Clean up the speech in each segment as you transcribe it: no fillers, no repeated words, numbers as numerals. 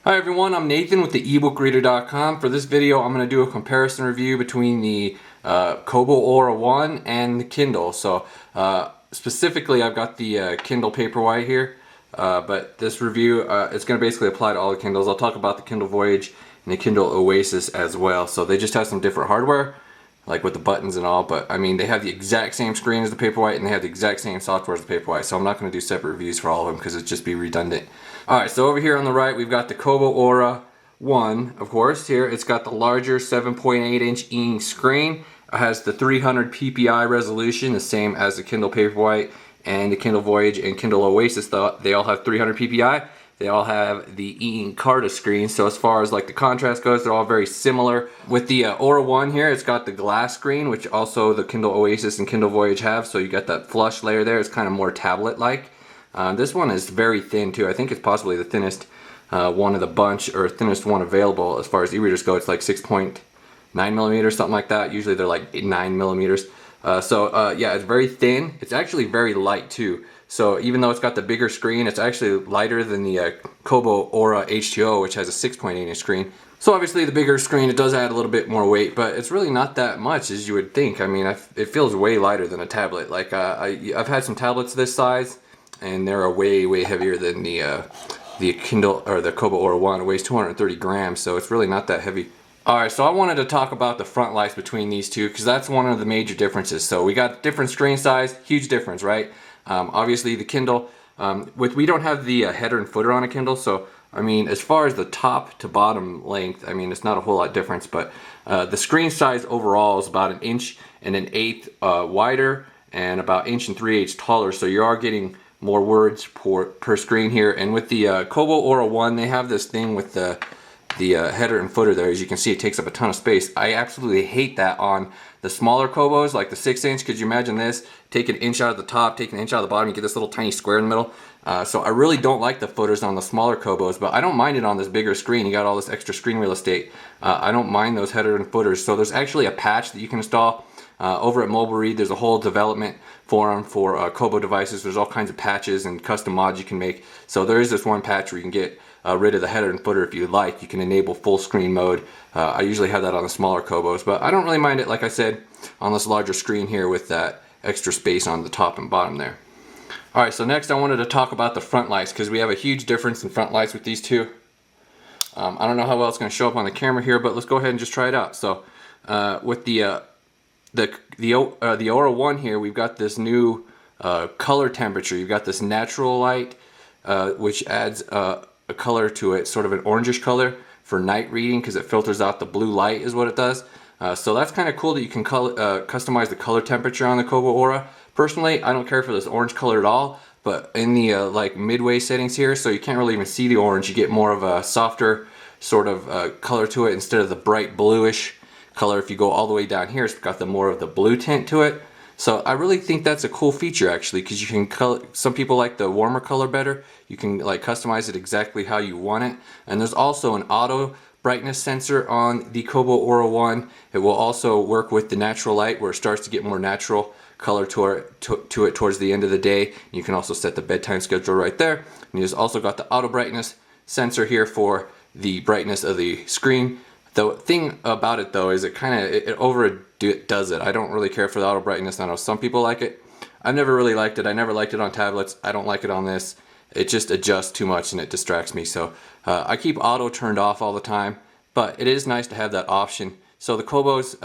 Hi everyone, I'm Nathan with the ebookreader.com. For this video, I'm going to do a comparison review between the Kobo Aura 1 and the Kindle. So specifically, I've got the Kindle Paperwhite here, but this review it's going to basically apply to all the Kindles. I'll talk about the Kindle Voyage and the Kindle Oasis as well. So they just have some different hardware, like with the buttons and all, but I mean they have the exact same screen as the Paperwhite and they have the exact same software as the Paperwhite, so I'm not going to do separate reviews for all of them because it'd just be redundant. Alright, so over here on the right we've got the Kobo Aura 1, of course. Here it's got the larger 7.8 inch e-ink screen. It has the 300 ppi resolution, the same as the Kindle Paperwhite and the Kindle Voyage and Kindle Oasis. They all have 300 ppi. They all have the e-ink Carta screen, so as far as like the contrast goes, they're all very similar. With the Aura 1 here, it's got the glass screen, which also the Kindle Oasis and Kindle Voyage have, so you got that flush layer there. It's kind of more tablet-like. This one is very thin too. I think it's possibly the thinnest one of the bunch, or thinnest one available as far as e-readers go. It's like 6.9 millimeters, something like that. Usually they're like 9 millimeters. Yeah, it's very thin. It's actually very light too. So even though it's got the bigger screen, it's actually lighter than the Kobo Aura H2O, which has a 6.8 inch screen. So obviously the bigger screen, it does add a little bit more weight, but it's really not that much as you would think. I mean, it feels way lighter than a tablet. Like I've had some tablets this size, and they're way heavier than the Kindle or the Kobo Aura 1. It weighs 230 grams, so it's really not that heavy. Alright, so I wanted to talk about the front lights between these two because that's one of the major differences. So we got different screen size, huge difference, right? Obviously the Kindle, we don't have the header and footer on a Kindle, so I mean as far as the top to bottom length, I mean it's not a whole lot difference, but the screen size overall is about 1 1/8 wider and about 1 3/8 taller, so you are getting more words per screen here. And with the Kobo Aura 1, they have this thing with the header and footer there. As you can see, it takes up a ton of space. I absolutely hate that on the smaller Kobos, like the 6-inch. Could you imagine this? Take 1 inch out of the top, take 1 inch out of the bottom, you get this little tiny square in the middle. So I really don't like the footers on the smaller Kobos, but I don't mind it on this bigger screen. You got all this extra screen real estate. I don't mind those header and footers. So there's actually a patch that you can install. Over at Mobile Read, there's a whole development forum for Kobo devices. There's all kinds of patches and custom mods you can make. So there is this one patch where you can get rid of the header and footer if you like. You can enable full screen mode. I usually have that on the smaller Kobos, but I don't really mind it, like I said, on this larger screen here with that extra space on the top and bottom there. Alright, so next I wanted to talk about the front lights because we have a huge difference in front lights with these two. I don't know how well it's going to show up on the camera here, but let's go ahead and just try it out. So with the Aura 1 here, we've got this new color temperature. You've got this natural light, which adds a color to it, sort of an orangish color for night reading because it filters out the blue light is what it does. So that's kind of cool that you can customize the color temperature on the Kobo Aura. Personally, I don't care for this orange color at all, but in the like midway settings here, so you can't really even see the orange, you get more of a softer sort of color to it instead of the bright bluish color. If you go all the way down here, it's got the more of the blue tint to it. So I really think that's a cool feature actually, because you can color, some people like the warmer color better. You can like customize it exactly how you want it. And there's also an auto brightness sensor on the Kobo Aura 1. It will also work with the natural light where it starts to get more natural color to it towards the end of the day. You can also set the bedtime schedule right there. And you've also got the auto brightness sensor here for the brightness of the screen. The thing about it though is it kind of it overdoes it. I don't really care for the auto brightness. I know some people like it. I've never really liked it. I never liked it on tablets. I don't like it on this. It just adjusts too much and it distracts me. So I keep auto turned off all the time, but it is nice to have that option. So the Kobos,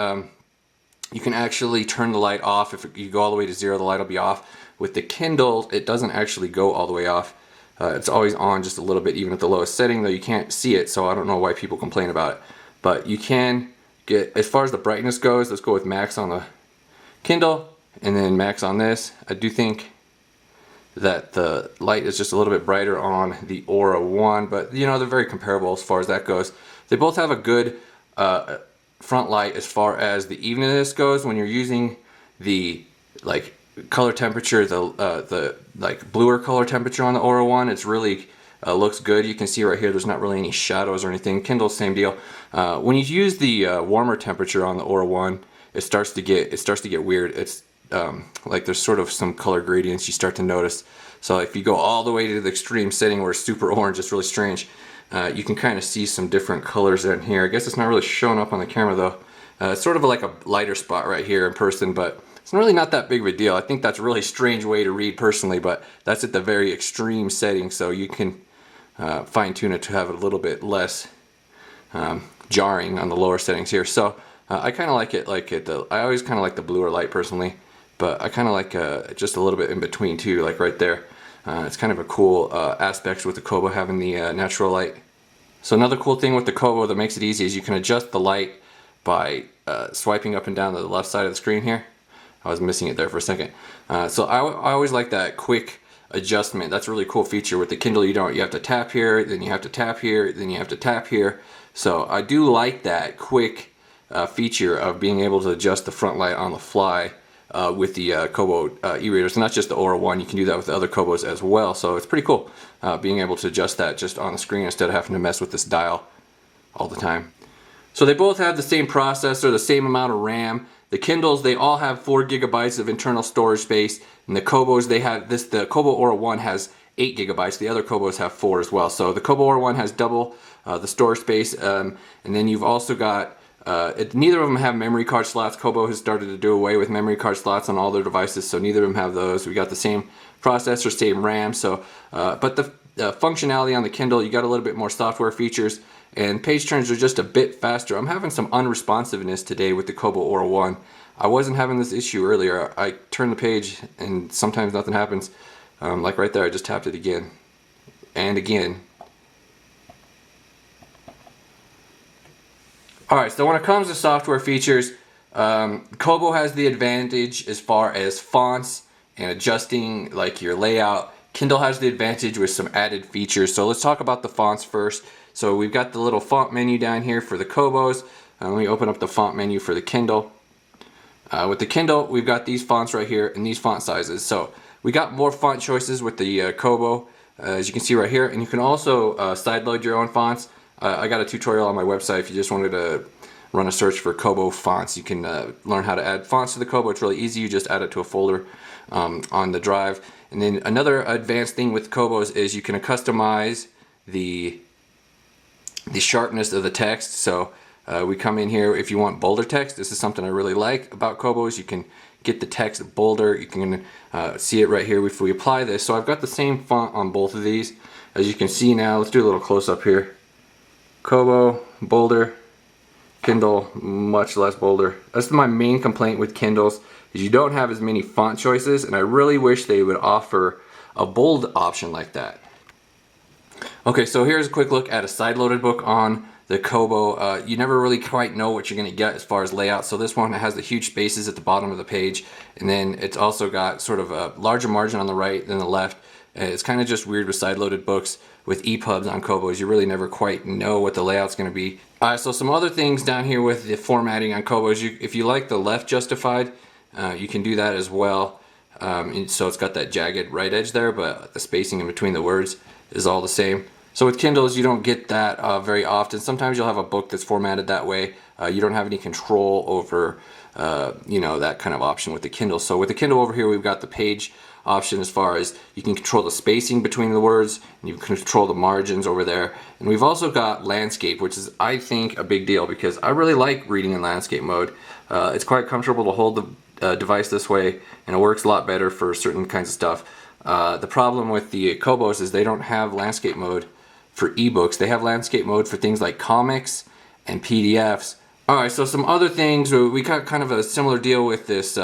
you can actually turn the light off. If you go all the way to 0, the light will be off. With the Kindle, it doesn't actually go all the way off. It's always on just a little bit, even at the lowest setting, though you can't see it, so I don't know why people complain about it. But you can get, as far as the brightness goes, let's go with max on the Kindle and then max on this. I do think that the light is just a little bit brighter on the Aura 1, but you know, they're very comparable as far as that goes. They both have a good front light as far as the evenness goes. When you're using the like color temperature, the like bluer color temperature on the Aura 1, it's really looks good. You can see right here there's not really any shadows or anything. Kindle, same deal. When you use the warmer temperature on the Aura 1, it starts to get weird. It's like there's sort of some color gradients you start to notice. So if you go all the way to the extreme setting where it's super orange, it's really strange. You can kind of see some different colors in here. I guess it's not really showing up on the camera though. It's sort of like a lighter spot right here in person, but it's really not that big of a deal. I think that's a really strange way to read personally, but that's at the very extreme setting, so you can fine tune it to have it a little bit less jarring on the lower settings here. So I kind of like it I always kind of like the bluer light personally, but I kind of like just a little bit in between too, like right there. It's kind of a cool aspect with the Kobo having the natural light. So another cool thing with the Kobo that makes it easy is you can adjust the light by swiping up and down to the left side of the screen here. I was missing it there for a second. So I always like that quick adjustment. That's a really cool feature. With the Kindle you don't. You have to tap here, then you have to tap here, then you have to tap here. So I do like that quick feature of being able to adjust the front light on the fly with the Kobo e-readers. Not just the Aura 1, you can do that with the other Kobos as well. So it's pretty cool being able to adjust that just on the screen instead of having to mess with this dial all the time. So they both have the same processor, the same amount of RAM. The Kindles, they all have 4 gigabytes of internal storage space, and the Kobos, they have this. The Kobo Aura 1 has 8 gigabytes. The other Kobos have 4 as well. So the Kobo Aura 1 has double the storage space, and then you've also got neither of them have memory card slots. Kobo has started to do away with memory card slots on all their devices, so neither of them have those. We got the same processor, same RAM. So, but the functionality on the Kindle, you got a little bit more software features, and page turns are just a bit faster. I'm having some unresponsiveness today with the Kobo Aura 1. I wasn't having this issue earlier. I turn the page and sometimes nothing happens. Like right there, I just tapped it again and again. Alright, so when it comes to software features, Kobo has the advantage as far as fonts and adjusting like your layout. Kindle has the advantage with some added features. So let's talk about the fonts first. So we've got the little font menu down here for the Kobos. Let me open up the font menu for the Kindle. With the Kindle, we've got these fonts right here and these font sizes. So we got more font choices with the Kobo, as you can see right here. And you can also sideload your own fonts. I got a tutorial on my website if you just wanted to run a search for Kobo fonts. You can learn how to add fonts to the Kobo. It's really easy. You just add it to a folder on the drive. And then another advanced thing with Kobos is you can customize the sharpness of the text. So we come in here, if you want bolder text, this is something I really like about Kobos. You can get the text bolder. You can see it right here if we apply this. So I've got the same font on both of these. As you can see now, let's do a little close up here. Kobo, bolder. Kindle, much less bolder. That's my main complaint with Kindles, is you don't have as many font choices, and I really wish they would offer a bold option like that. Okay, so here's a quick look at a side-loaded book on the Kobo. You never really quite know what you're going to get as far as layout. So this one has the huge spaces at the bottom of the page, and then it's also got sort of a larger margin on the right than the left. It's kind of just weird with side-loaded books with EPUBs on Kobos. You really never quite know what the layout's going to be. So some other things down here with the formatting on Kobos. If you like the left justified, you can do that as well. So it's got that jagged right edge there, but the spacing in between the words is all the same. So with Kindles, you don't get that very often. Sometimes you'll have a book that's formatted that way. You don't have any control over that kind of option with the Kindle. So with the Kindle over here, we've got the page option as far as you can control the spacing between the words, and you can control the margins over there. And we've also got landscape, which is, I think, a big deal because I really like reading in landscape mode. It's quite comfortable to hold the device this way, and it works a lot better for certain kinds of stuff. The problem with the Kobos is they don't have landscape mode for ebooks. They have landscape mode for things like comics and PDFs. Alright, so some other things, we got kind of a similar deal with this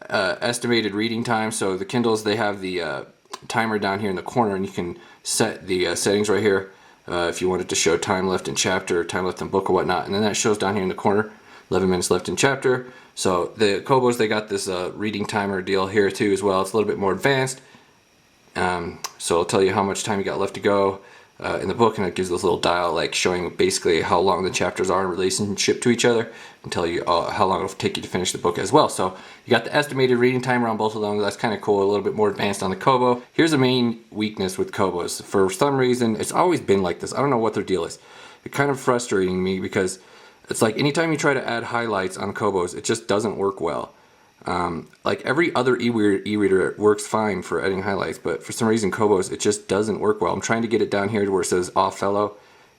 estimated reading time. So the Kindles, they have the timer down here in the corner, and you can set the settings right here if you wanted to show time left in chapter, time left in book or whatnot, and then that shows down here in the corner 11 minutes left in chapter. So the Kobos, they got this reading timer deal here too as well. It's a little bit more advanced, so it'll tell you how much time you got left to go in the book, and it gives this little dial like showing basically how long the chapters are in relationship to each other, and tell you how long it'll take you to finish the book as well. So you got the estimated reading timer on both of them. That's kind of cool, a little bit more advanced on the Kobo. Here's the main weakness with Kobos. For some reason, it's always been like this. I don't know what their deal is. It's kind of frustrating me because it's like anytime you try to add highlights on Kobos, it just doesn't work well. Like every other e-reader works fine for adding highlights, but for some reason Kobos, it just doesn't work well. I'm trying to get it down here to where it says off fellow,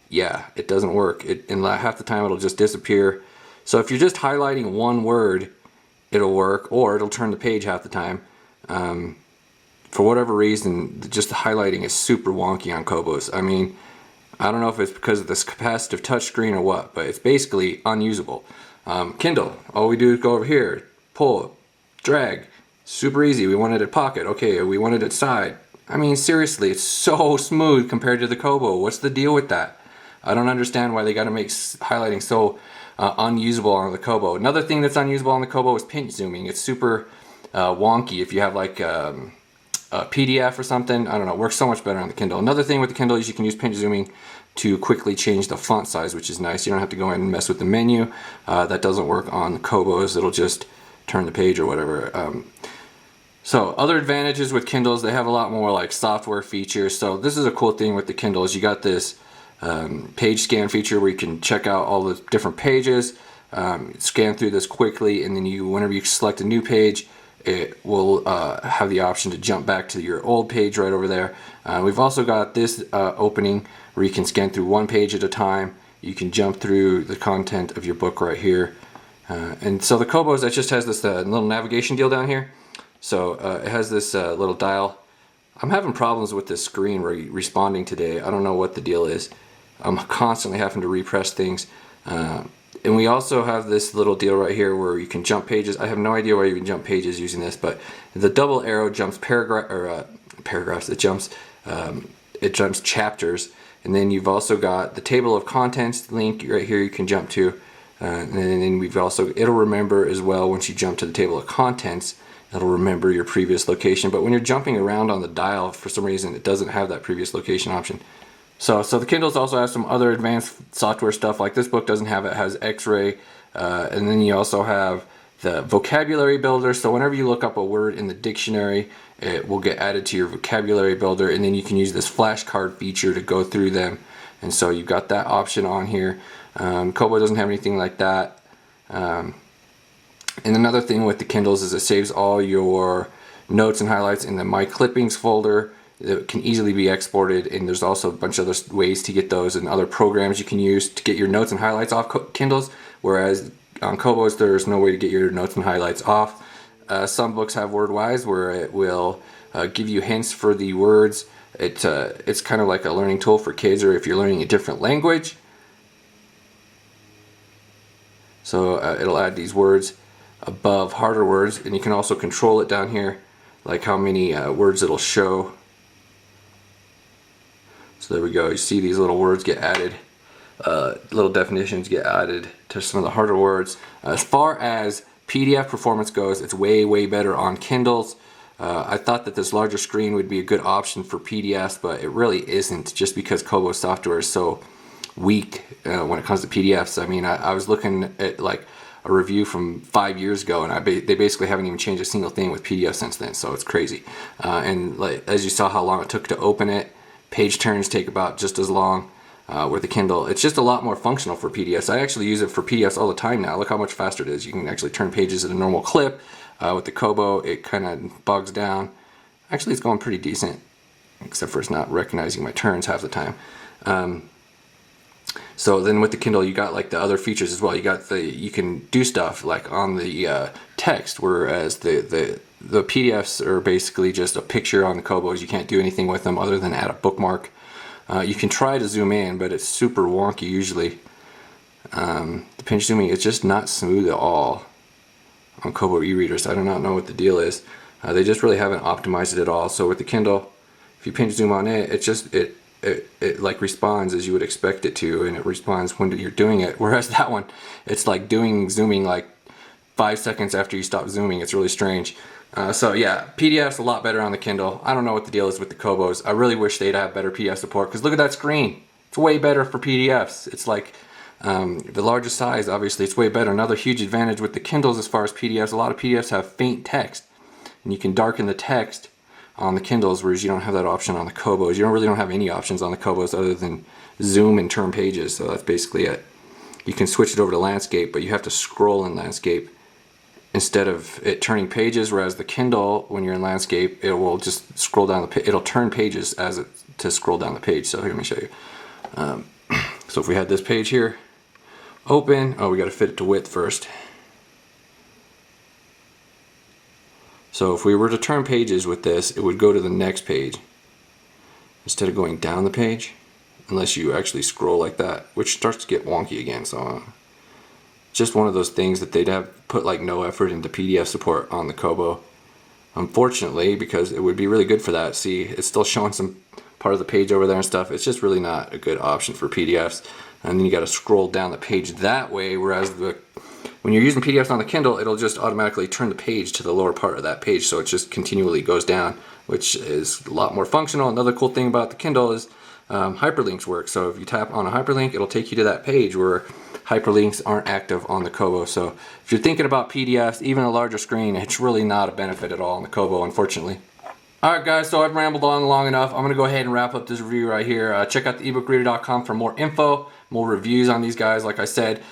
yeah, it doesn't work. And half the time it'll just disappear. So if you're just highlighting one word, it'll work, or it'll turn the page half the time. For whatever reason, just the highlighting is super wonky on Kobos. I mean, I don't know if it's because of this capacitive touchscreen or what, but it's basically unusable. Kindle, all we do is go over here, pull, drag, super easy. We wanted it pocket, okay, we wanted it side. I mean, seriously, it's so smooth compared to the Kobo. What's the deal with that? I don't understand why they got to make highlighting so unusable on the Kobo. Another thing that's unusable on the Kobo is pinch zooming. It's super wonky if you have like a PDF or something. I don't know, it works so much better on the Kindle. Another thing with the Kindle is you can use pinch zooming to quickly change the font size, which is nice. You don't have to go in and mess with the menu. That doesn't work on the Kobos. It'll just turn the page or whatever. So other advantages with Kindles, they have a lot more like software features. So this is a cool thing with the Kindles. You got this page scan feature where you can check out all the different pages, scan through this quickly, and then whenever you select a new page, it will have the option to jump back to your old page right over there. We've also got this opening where you can scan through one page at a time. You can jump through the content of your book right here. And so the Kobos, that just has this little navigation deal down here. So it has this little dial. I'm having problems with this screen responding today. I don't know what the deal is. I'm constantly having to repress things. And we also have this little deal right here where you can jump pages. I have no idea why you can jump pages using this, but the double arrow jumps paragraphs. It jumps chapters. And then you've also got the table of contents link right here you can jump to. And then it'll remember as well once you jump to the table of contents. It'll remember your previous location, but when you're jumping around on the dial, for some reason, it doesn't have that previous location option. So the Kindles also have some other advanced software stuff, like this book doesn't have it. It has X-ray, and then you also have the vocabulary builder. So whenever you look up a word in the dictionary, it will get added to your vocabulary builder, and then you can use this flashcard feature to go through them. And so you've got that option on here. Kobo doesn't have anything like that. And another thing with the Kindles is it saves all your notes and highlights in the My Clippings folder. It can easily be exported, and there's also a bunch of other ways to get those and other programs you can use to get your notes and highlights off Kindles, whereas on Kobos there's no way to get your notes and highlights off. Some books have WordWise where it will give you hints for the words. It's kind of like a learning tool for kids or if you're learning a different language. So it'll add these words above harder words, and you can also control it down here, like how many words it'll show. So there we go, you see these little words get added, little definitions get added to some of the harder words. As far as PDF performance goes, it's way better on Kindles. I thought that this larger screen would be a good option for PDFs, but it really isn't, just because Kobo software is so weak when it comes to PDFs. I mean, I was looking at like a review from 5 years ago, and they basically haven't even changed a single thing with PDF since then, so it's crazy. And like, as you saw how long it took to open it, page turns take about just as long with the Kindle. It's just a lot more functional for PDFs. I actually use it for PDFs all the time now. Look how much faster it is. You can actually turn pages at a normal clip. With the Kobo, it kind of bogs down. Actually, it's going pretty decent, except for it's not recognizing my turns half the time. So then with the Kindle, you got like the other features as well. You can do stuff like on the text, whereas the PDFs are basically just a picture on the Kobos. You can't do anything with them other than add a bookmark. You can try to zoom in, but it's super wonky usually. The pinch zooming, it's just not smooth at all on Kobo e-readers. I do not know what the deal is. They just really haven't optimized it at all. So with the Kindle, if you pinch zoom on it, it like responds as you would expect it to, and it responds when you're doing it. Whereas that one, it's like zooming like 5 seconds after you stop zooming. It's really strange. So yeah, PDF's a lot better on the Kindle. I don't know what the deal is with the Kobos. I really wish they'd have better PDF support, because look at that screen. It's way better for PDFs. It's like the larger size, obviously, it's way better. Another huge advantage with the Kindles as far as PDFs, a lot of PDFs have faint text, and you can darken the text on the Kindles, whereas you don't have that option on the Kobos. You don't have any options on the Kobos other than zoom and turn pages, so that's basically it. You can switch it over to landscape, but you have to scroll in landscape instead of it turning pages, whereas the Kindle, when you're in landscape, it will just scroll down it'll turn pages to scroll down the page. So here, let me show you. So if we had this page here open, oh, we got to fit it to width first. So if we were to turn pages with this, it would go to the next page instead of going down the page, unless you actually scroll like that, which starts to get wonky again. So just one of those things that they'd have put like no effort into PDF support on the Kobo. Unfortunately, because it would be really good for that. See, it's still showing some part of the page over there and stuff. It's just really not a good option for PDFs. And then you got to scroll down the page that way, whereas when you're using PDFs on the Kindle, it'll just automatically turn the page to the lower part of that page, so it just continually goes down, which is a lot more functional. Another cool thing about the Kindle is hyperlinks work. So if you tap on a hyperlink, it'll take you to that page where hyperlinks aren't active on the Kobo. So if you're thinking about PDFs, even a larger screen, it's really not a benefit at all on the Kobo, unfortunately. Alright guys, so I've rambled on long enough. I'm going to go ahead and wrap up this review right here. Check out the ebookreader.com for more info, more reviews on these guys, like I said.